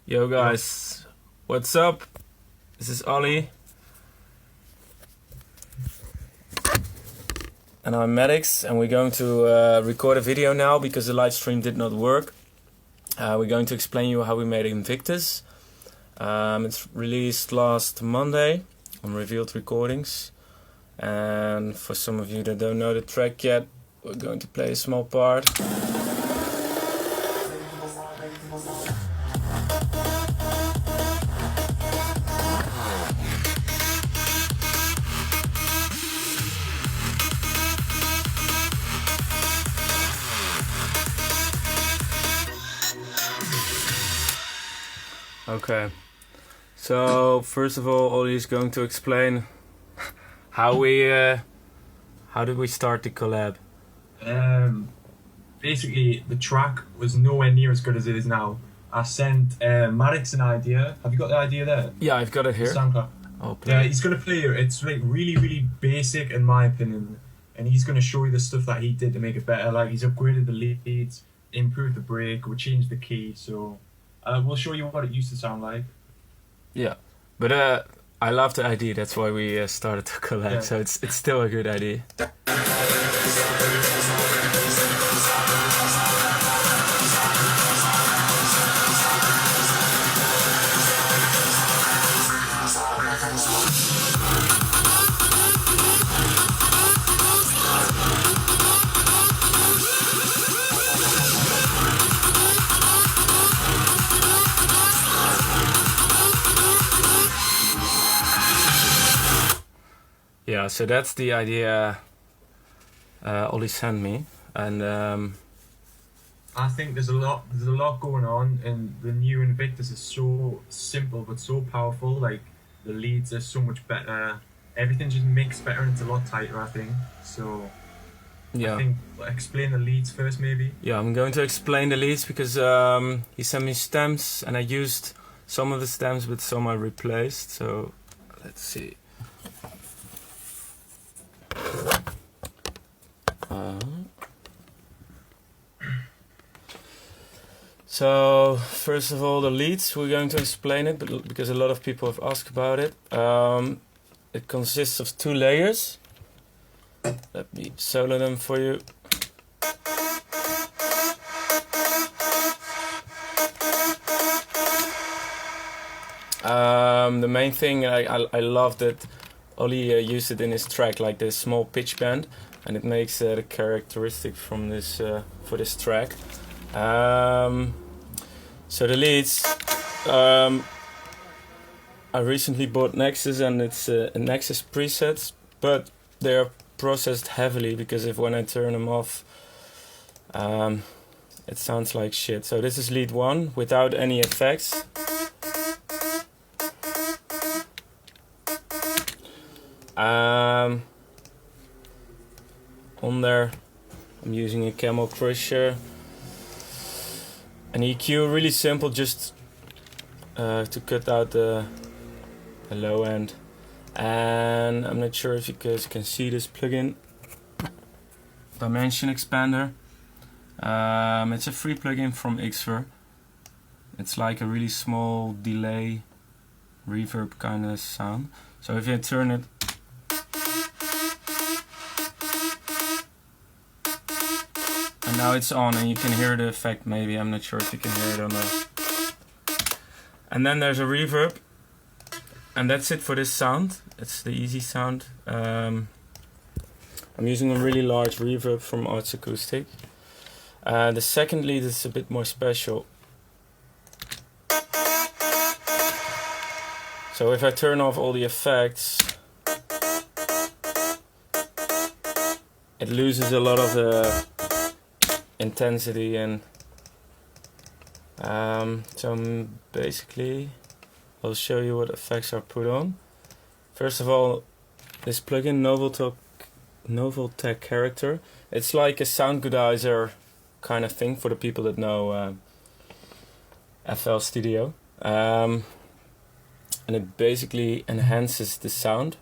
Yo guys, what's up? This is Olly. And I'm Maddix, and we're going to record a video now because the live stream did not work. We're going to explain you how we made Invictus. It's released last Monday on Revealed Recordings. And for some of you that don't know the track yet, we're going to play a small part. Okay, so first of all, Olly is going to explain how did we start the collab. Basically, the track was nowhere near as good as it is now. I sent Maddix an idea. Have you got the idea there? Yeah, I've got it here. Oh, yeah, he's gonna play it. It's like really basic in my opinion, and he's gonna show you the stuff that he did to make it better. Like he's upgraded the leads, improved the break, we changed the key. So we'll show you what it used to sound like. Yeah, but I love the idea. That's why we started to collab. Yeah. So it's still a good idea. Yeah, so that's the idea Olly sent me, and I think there's a lot going on, and the new Invictus is so simple but so powerful. Like the leads are so much better, everything just mixed better, and it's a lot tighter, I think. So yeah, I think explain the leads first, maybe. Yeah, I'm going to explain the leads because he sent me stems, and I used some of the stems, but some I replaced. So let's see. So first of all, the leads, we're going to explain it because a lot of people have asked about it. It consists of 2 layers. Let me solo them for you. The main thing I love that Olly used it in his track, like this small pitch bend, and it makes the characteristic from this for this track. So the leads, I recently bought Nexus, and it's a Nexus presets, but they are processed heavily because when I turn them off, it sounds like shit. So this is lead 1 without any effects. On there I'm using a Camel Crusher, an EQ, really simple, just to cut out the low end. And I'm not sure if you guys can see this plugin, Dimension Expander. It's a free plugin from Xfer. It's like a really small delay reverb kind of sound. So if you turn it, and now it's on, and you can hear the effect maybe. I'm not sure if you can hear it or not. And then there's a reverb, and that's it for this sound. It's the easy sound. I'm using a really large reverb from Arts Acoustic. The second lead is a bit more special. So if I turn off all the effects, it loses a lot of the intensity, and so basically I'll show you what effects are put on. First of all, this plugin Noveltech Character, it's like a sound goodizer kind of thing for the people that know FL Studio, and it basically enhances the sound.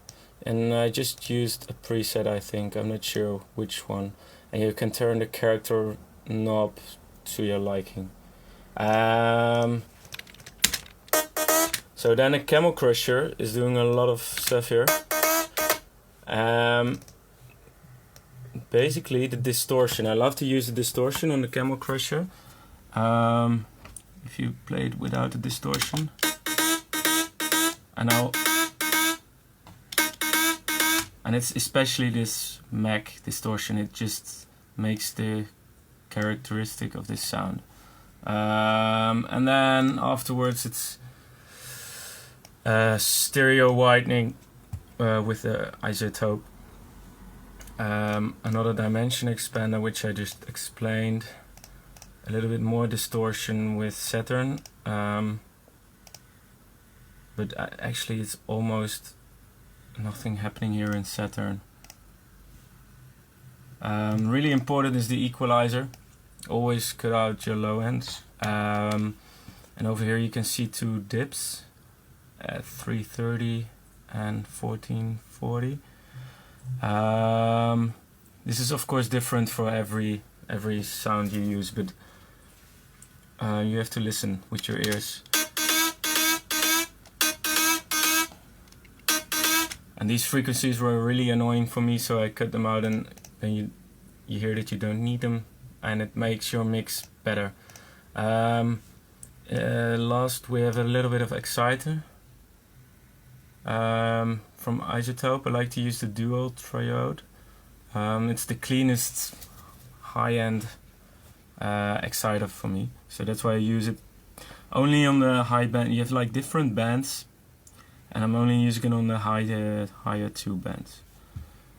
And I just used a preset, I think, I'm not sure which one, and you can turn the character knob to your liking. So then a Camel Crusher is doing a lot of stuff here. Basically the distortion. I love to use the distortion on the Camel Crusher. If you play it without the distortion, and it's especially this Mac distortion. It just makes the characteristic of this sound. And then afterwards it's stereo widening with the isotope. Another dimension expander, which I just explained. A little bit more distortion with Saturn, but actually it's almost nothing happening here in Saturn. Really important is the equalizer. Always cut out your low ends. And over here you can see two dips at 330 and 1440. This is of course different for every sound you use, but you have to listen with your ears. And these frequencies were really annoying for me, so I cut them out, and then you hear that you don't need them, and it makes your mix better. Last we have a little bit of exciter from Isotope. I like to use the dual triode. It's the cleanest high-end exciter for me, so that's why I use it only on the high band. You have like different bands, and I'm only using it on the higher two bands.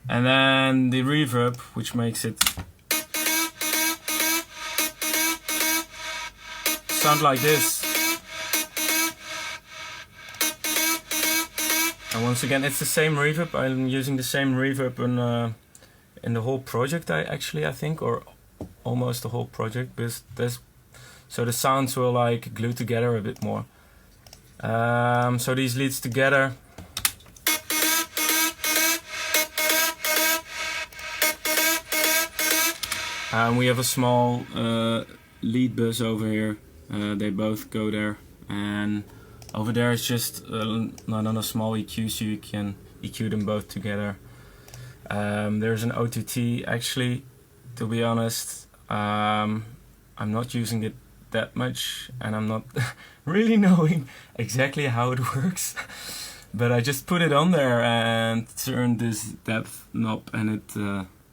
And then the reverb, which makes it sound like this. And once again, it's the same reverb. I'm using the same reverb in the whole project, I think, or almost the whole project, because so the sounds will like glue together a bit more. So these leads together. And we have a small lead bus over here. They both go there, and over there is just another small EQ, so you can EQ them both together. There's an OTT. Actually, to be honest, I'm not using it that much, and I'm not really knowing exactly how it works, but I just put it on there and turned this depth knob, and it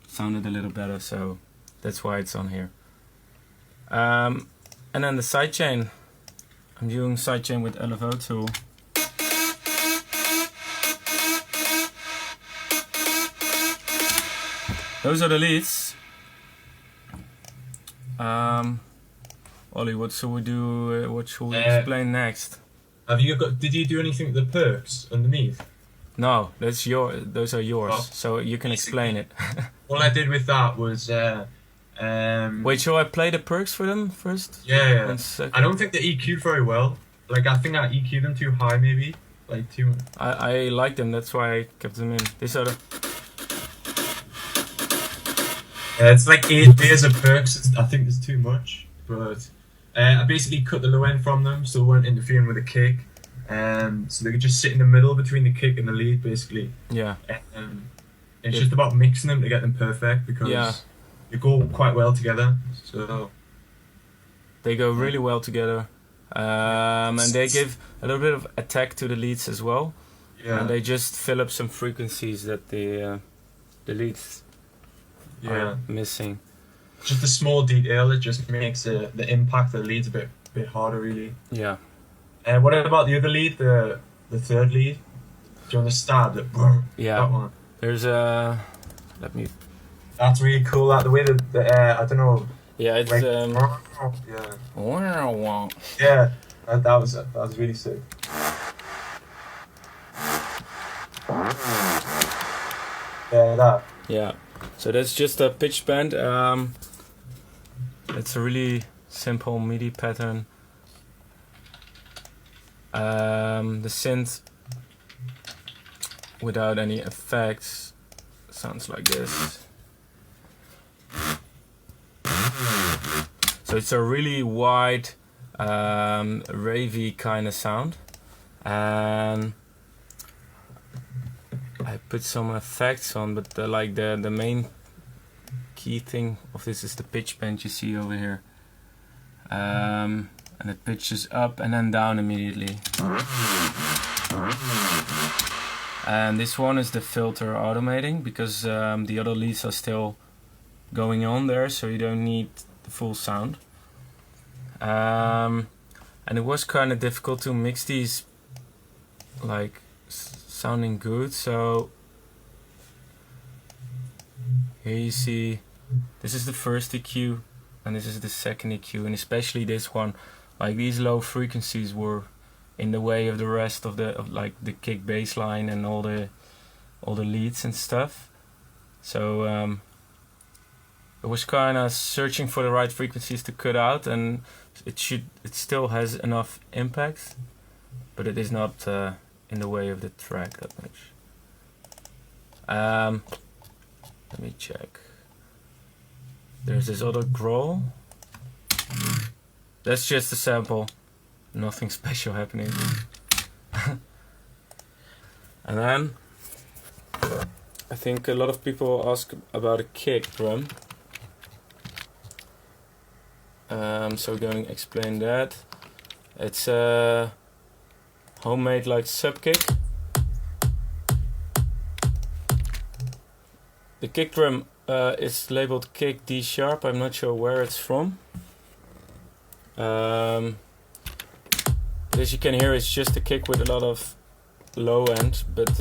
sounded a little better, so that's why it's on here. And then the sidechain. I'm doing sidechain with LFO tool. Those are the leads. Ollie, what shall we do? What shall we explain next? Did you do anything with the perks underneath? No, those are yours. Oh. So you can explain it. All I did with that was. Wait, shall I play the perks for them first? Yeah. I don't think they EQ'd very well. Like, I think I EQ'd them too high, maybe. Like, too. I like them. That's why I kept them in. These are the. Yeah, it's like 8 layers of perks. I think there's too much, but I basically cut the low end from them, so they weren't interfering with the kick. So they could just sit in the middle between the kick and the lead, basically. Yeah. It's just about mixing them to get them perfect, because they go quite well together. So they go really well together, and they give a little bit of attack to the leads as well. Yeah. And they just fill up some frequencies that the leads are missing. Just a small detail that just makes the impact of the leads a bit harder, really. Yeah. And what about the other lead, the third lead? Do you want to start? That one. There's a. Let me. That's really cool. The way that I don't know. Yeah, it's like, yeah, that was really sick. Yeah, that. Yeah, so that's just a pitch bend. It's a really simple MIDI pattern. The synth without any effects sounds like this. So it's a really wide, ravey kind of sound. and I put some effects on, but the main key thing of this is the pitch bend you see over here, and it pitches up and then down immediately. And this one is the filter automating, because the other leads are still going on there, so you don't need the full sound. And it was kind of difficult to mix these like sounding good, so here you see this is the first EQ and this is the second EQ, and especially this one, like these low frequencies were in the way of the rest of like the kick bass line and all the leads and stuff. So it was kind of searching for the right frequencies to cut out, and it still has enough impact, but it is not in the way of the track that much. Let me check. There's this other growl. That's just a sample. Nothing special happening. And then I think a lot of people ask about a kick drum. So we're going to explain that. It's a homemade like sub kick. The kick drum is labeled kick D sharp. I'm not sure where it's from. As you can hear, it's just a kick with a lot of low end, but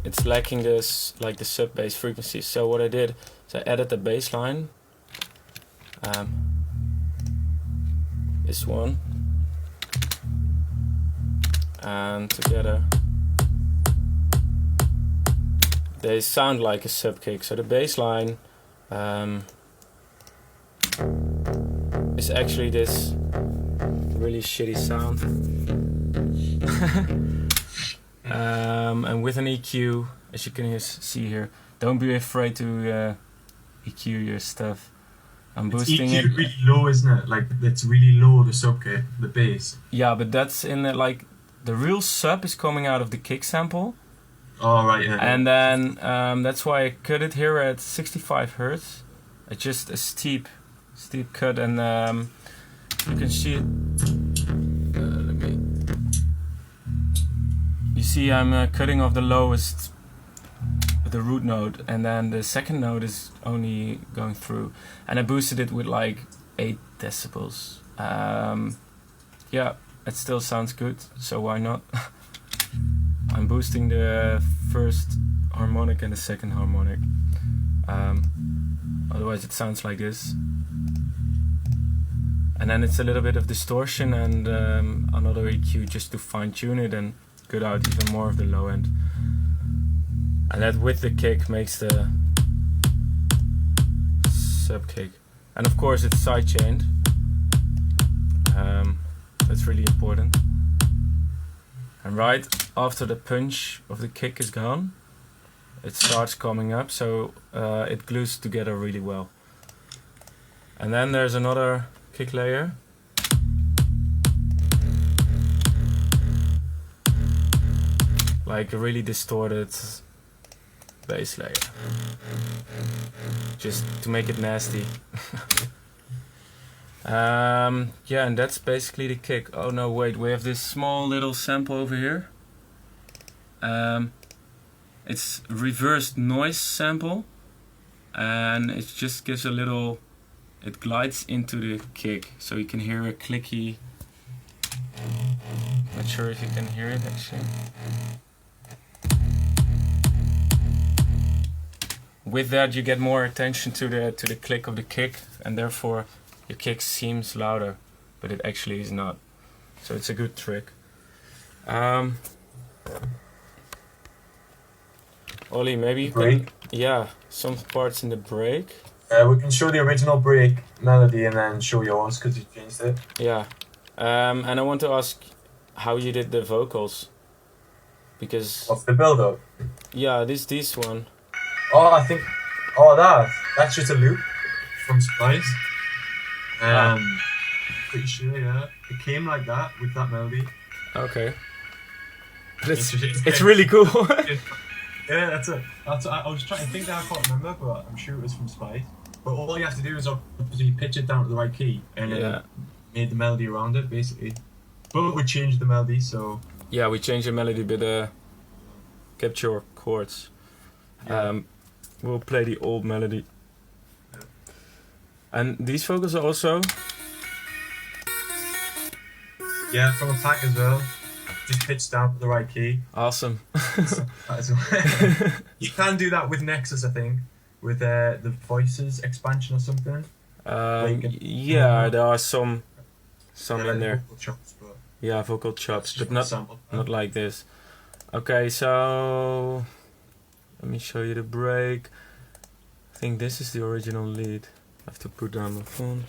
it's lacking this like the sub bass frequency. So what I did is I added the bass line, this one, and together they sound like a sub kick. So the bass line is actually this really shitty sound. And with an EQ, as you can see here, don't be afraid to EQ your stuff. I'm boosting EQ it really low, isn't it? Like it's really low, the sub kick, the bass. Yeah, but that's in the, like the real sub is coming out of the kick sample. Oh right, yeah. And then that's why I cut it here at 65 hertz. It's just a steep cut, and you can see it. You see, I'm cutting off the lowest, the root note, and then the second note is only going through. And I boosted it with like 8 decibels. Yeah, it still sounds good, so why not? I'm boosting the first harmonic and the second harmonic. Otherwise it sounds like this. And then it's a little bit of distortion and another EQ just to fine tune it and cut out even more of the low end. And that with the kick makes the sub kick. And of course it's sidechained. That's really important. And right after the punch of the kick is gone, it starts coming up, so it glues together really well. And then there's another kick layer. Like a really distorted bass layer. Just to make it nasty. Yeah, and that's basically the kick. Oh no, wait, we have this small little sample over here. It's reversed noise sample, and it just gives a little, it glides into the kick, so you can hear a clicky. Not sure if you can hear it actually. With that you get more attention to the click of the kick, and therefore your kick seems louder, but it actually is not. So it's a good trick. Ollie, maybe you can, yeah, some parts in the break. We can show the original break melody and then show yours because you changed it. Yeah, and I want to ask how you did the vocals, because what's the build up? Yeah, this one. Oh, I think, that's just a loop from Splice. Pretty sure, yeah. It came like that with that melody. Okay. But it's really cool. Yeah, that's it. I was trying to think that I can't remember, but I'm sure it was from Spice. But all you have to do is obviously pitch it down to the right key and then made the melody around it, basically. But we changed the melody, so... Yeah, we changed the melody, but capture chords. Yeah. We'll play the old melody. Yeah. And these vocals are also... Yeah, from a pack as well. Just pitched down to the right key. Awesome. You can do that with Nexus, I think, with the voices expansion or something. Yeah, there are some in there. Vocal chops, but yeah, vocal chops, but not like this. Okay, so let me show you the break. I think this is the original lead. I have to put down my phone.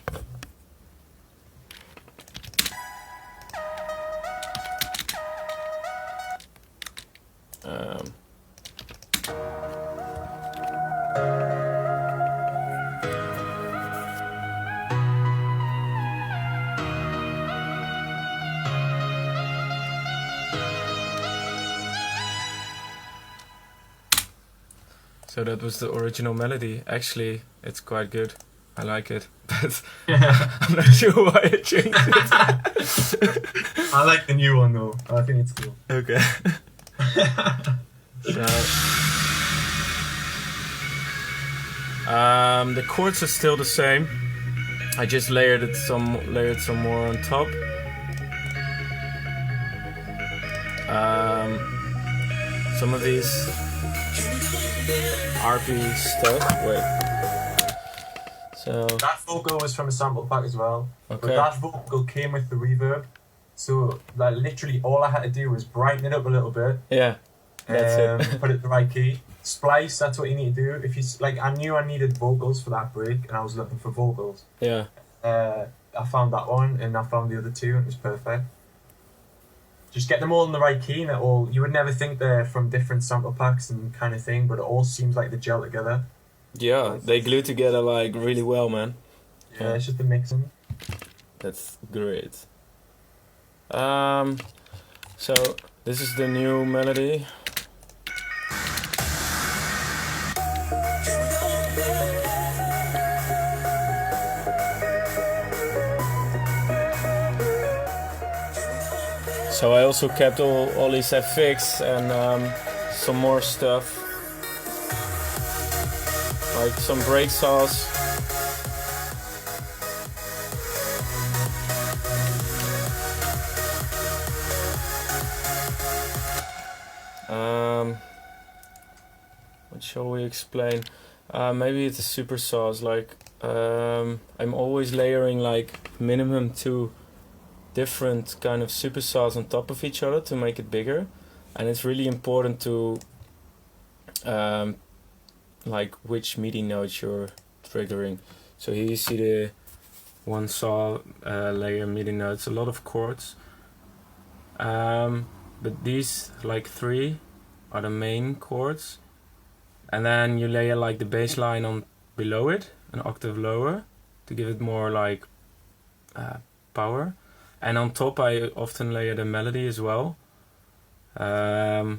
So that was the original melody. Actually, it's quite good. I like it, but I'm not sure why I changed it. I like the new one though. I think it's cool. Okay. So, the chords are still the same. I just layered some more on top. Some of these RP stuff. Wait. So that vocal was from a sample pack as well. Okay. But that vocal came with the reverb. So like literally all I had to do was brighten it up a little bit. Yeah. That's it. Put it the right key. Splice, that's what you need to do. If you like, I knew I needed vocals for that break, and I was looking for vocals. Yeah. I found that one, and I found the other two, and it was perfect. Just get them all in the right key, and it all. You would never think they're from different sample packs and kind of thing, but it all seems like they gel together. Yeah, they glue together like really well, man. Yeah, it's just the mixing. That's great. So this is the new melody. So I also kept all Olly's FX and some more stuff, like some break saws. What shall we explain? Maybe it's a super saws. Like I'm always layering like minimum 2 different kind of super saws on top of each other to make it bigger, and it's really important to like which MIDI notes you're triggering. So here you see the one saw layer MIDI notes, a lot of chords, but these like 3 are the main chords, and then you layer like the bass line on below it, an octave lower, to give it more like power. And on top I often layer the melody as well. So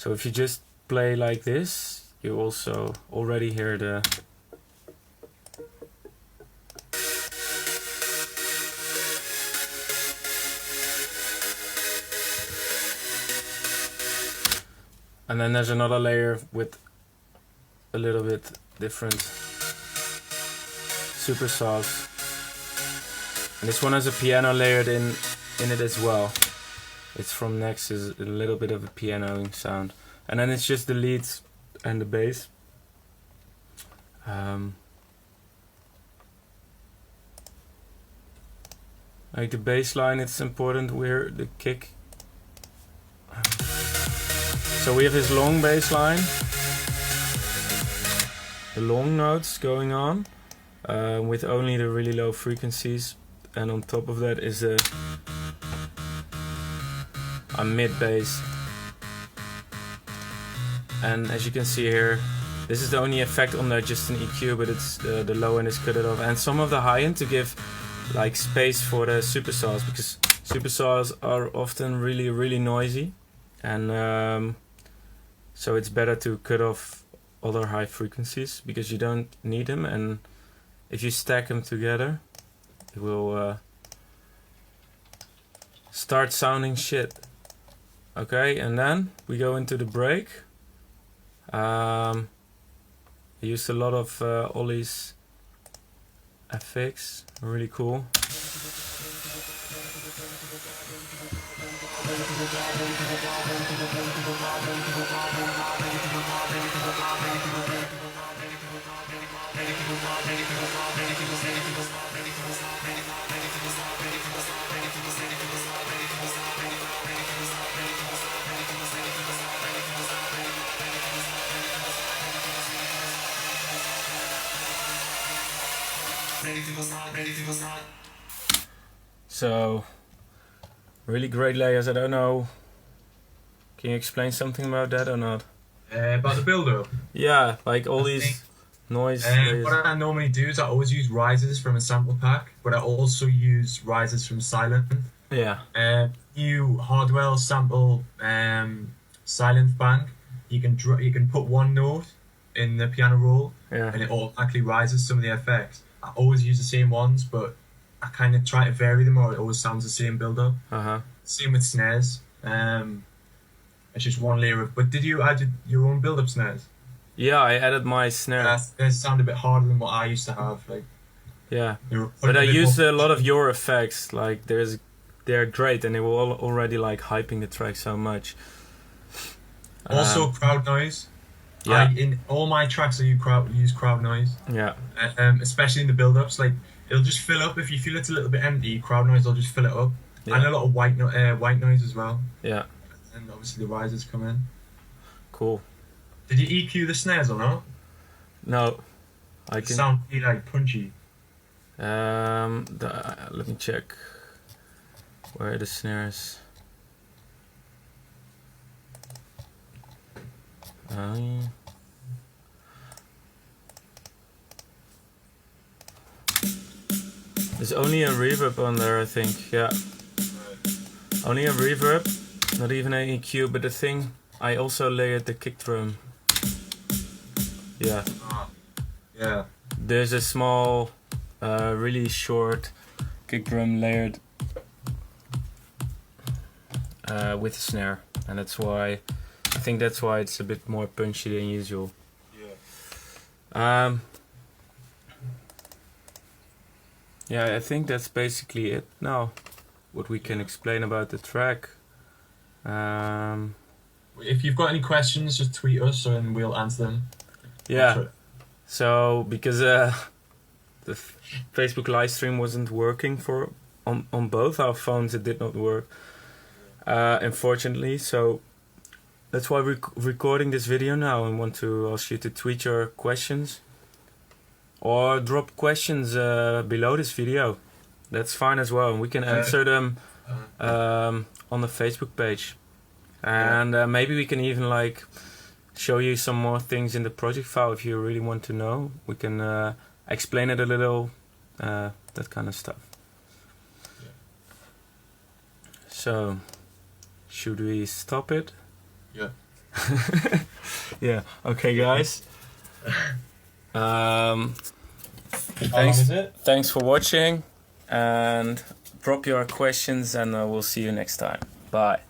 if you just play like this, you also already hear the... And then there's another layer with a little bit different super saws. And this one has a piano layered in it as well. It's from Nexus, a little bit of a pianoing sound. And then it's just the leads and the bass. Like the bass line, it's important where the kick. So we have this long bass line, the long notes going on, with only the really low frequencies. And on top of that is a mid bass. And as you can see here, this is the only effect on there, just an EQ, but it's the low end is cut it off. And some of the high end to give like space for the super saws, because super saws are often really noisy. and so it's better to cut off other high frequencies because you don't need them, and if you stack them together it will start sounding shit. Okay, and then we go into the break. I used a lot of Olly's FX, really cool. So, really great layers. I don't know. Can you explain something about that or not? About the build-up. Yeah, like all these noise layers. What I normally do is I always use risers from a sample pack, but I also use risers from Silent. Yeah. New Hardwell sample Silent bank. You can put one note in the piano roll, Yeah. and it automatically rises some of the effects. I always use the same ones, but I kind of try to vary them, or it always sounds the same build-up. Same with snares. It's just one layer of. But did you add your own build-up snares? Yeah, I added my snare. They sound a bit harder than what I used to have. Like. Yeah. But I used a lot of your effects. Like they're great, and they were already like hyping the track so much. Also, crowd noise. Yeah. In all my tracks, I use crowd noise. Yeah. Especially in the build-ups, like it'll just fill up if you feel it's a little bit empty. Crowd noise will just fill it up, and a lot of white noise as well. Yeah. And obviously the risers come in. Cool. Did you EQ the snares or not? No, I They can. sound really like punchy. Let me check. Where are the snares? There's only a reverb on there, I think. Yeah. Only a reverb, not even an EQ. But the thing, I also layered the kick drum. Yeah. Yeah. There's a small, really short kick drum layered with a snare, and that's why I think that's why it's a bit more punchy than usual. Yeah. Yeah, I think that's basically it now. What we can explain about the track. If you've got any questions, just tweet us and we'll answer them. Yeah. So because the Facebook live stream wasn't working on both our phones, it did not work. Unfortunately, so that's why we're recording this video now and want to ask you to tweet your questions or drop questions below this video. That's fine as well, and we can answer them on the Facebook page. And maybe we can even like show you some more things in the project file if you really want to know. We can explain it a little, that kind of stuff. So, should we stop it? Yeah. Yeah. Okay, guys. Thanks for watching, and drop your questions, and we'll see you next time. Bye.